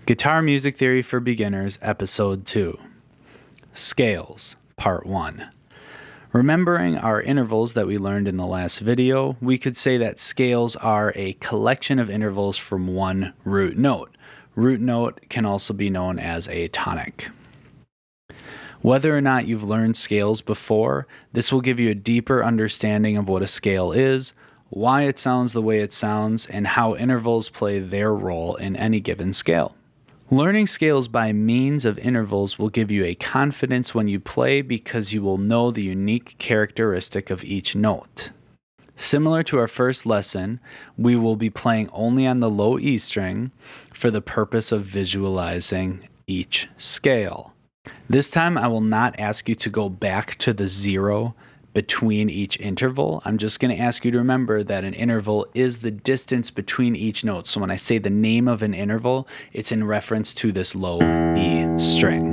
Guitar Music Theory for Beginners, Episode 2. Scales, Part 1. Remembering our intervals that we learned in the last video, we could say that scales are a collection of intervals from one root note. Root note can also be known as a tonic. Whether or not you've learned scales before, this will give you a deeper understanding of what a scale is, why it sounds the way it sounds, and how intervals play their role in any given scale. Learning scales by means of intervals will give you a confidence when you play because you will know the unique characteristic of each note. Similar to our first lesson, we will be playing only on the low E string for the purpose of visualizing each scale. This time I will not ask you to go back to the zero between each interval. I'm just going to ask you to remember that an interval is the distance between each note. So when I say the name of an interval, it's in reference to this low E string.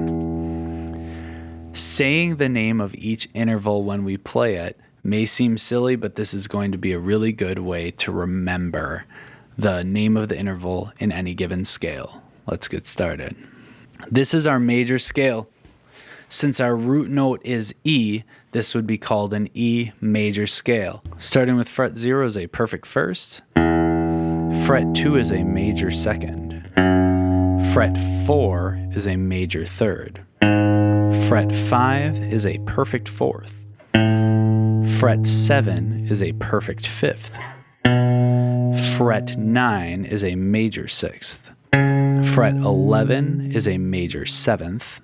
Saying the name of each interval when we play it may seem silly, but this is going to be a really good way to remember the name of the interval in any given scale. Let's get started. This is our major scale. Since our root note is E, this would be called an E major scale. Starting with fret 0 is a perfect first. Fret 2 is a major second. Fret 4 is a major third. Fret 5 is a perfect fourth. Fret 7 is a perfect fifth. Fret 9 is a major sixth. Fret 11 is a major seventh.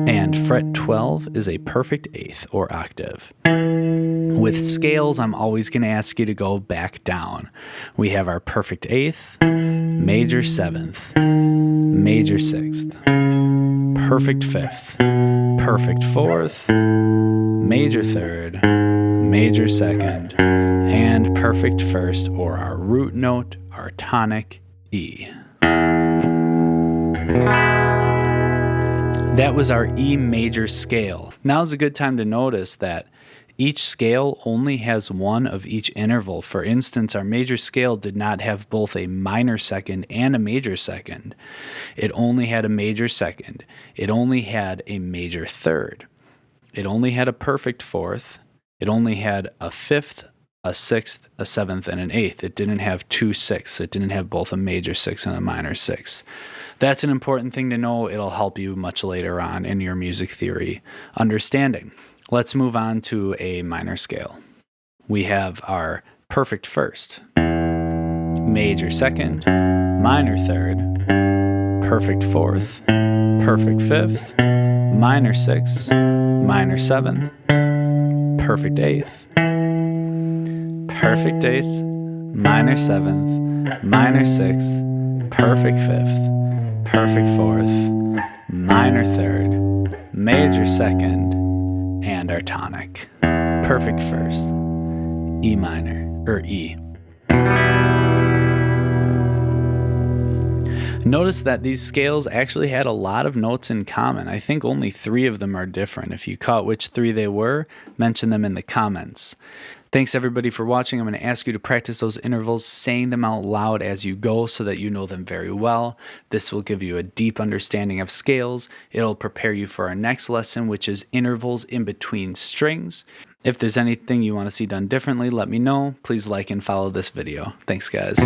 And fret 12 is a perfect eighth or octave. With scales, I'm always going to ask you to go back down. We have our perfect eighth, major seventh, major sixth, perfect fifth, perfect fourth, major third, major second, and perfect first, or our root note, our tonic, E. That was our E major scale. Now is a good time to notice that each scale only has one of each interval. For instance, our major scale did not have both a minor second and a major second. It only had a major second. It only had a major third. It only had a perfect fourth. It only had a fifth, a sixth, a seventh, and an eighth. It didn't have two sixths. It didn't have both a major sixth and a minor sixth. That's an important thing to know. It'll help you much later on in your music theory understanding. Let's move on to a minor scale. We have our perfect first, major second, minor third, perfect fourth, perfect fifth, minor sixth, minor seventh, perfect eighth, minor seventh, minor sixth, perfect fifth, perfect fourth, minor third, major second, and our tonic. Perfect first, E minor, or E. Notice that these scales actually had a lot of notes in common. I think only 3 of them are different. If you caught which 3 they were, mention them in the comments. Thanks everybody for watching. I'm going to ask you to practice those intervals, saying them out loud as you go so that you know them very well. This will give you a deep understanding of scales. It'll prepare you for our next lesson, which is intervals in between strings. If there's anything you want to see done differently, let me know. Please like and follow this video. Thanks guys.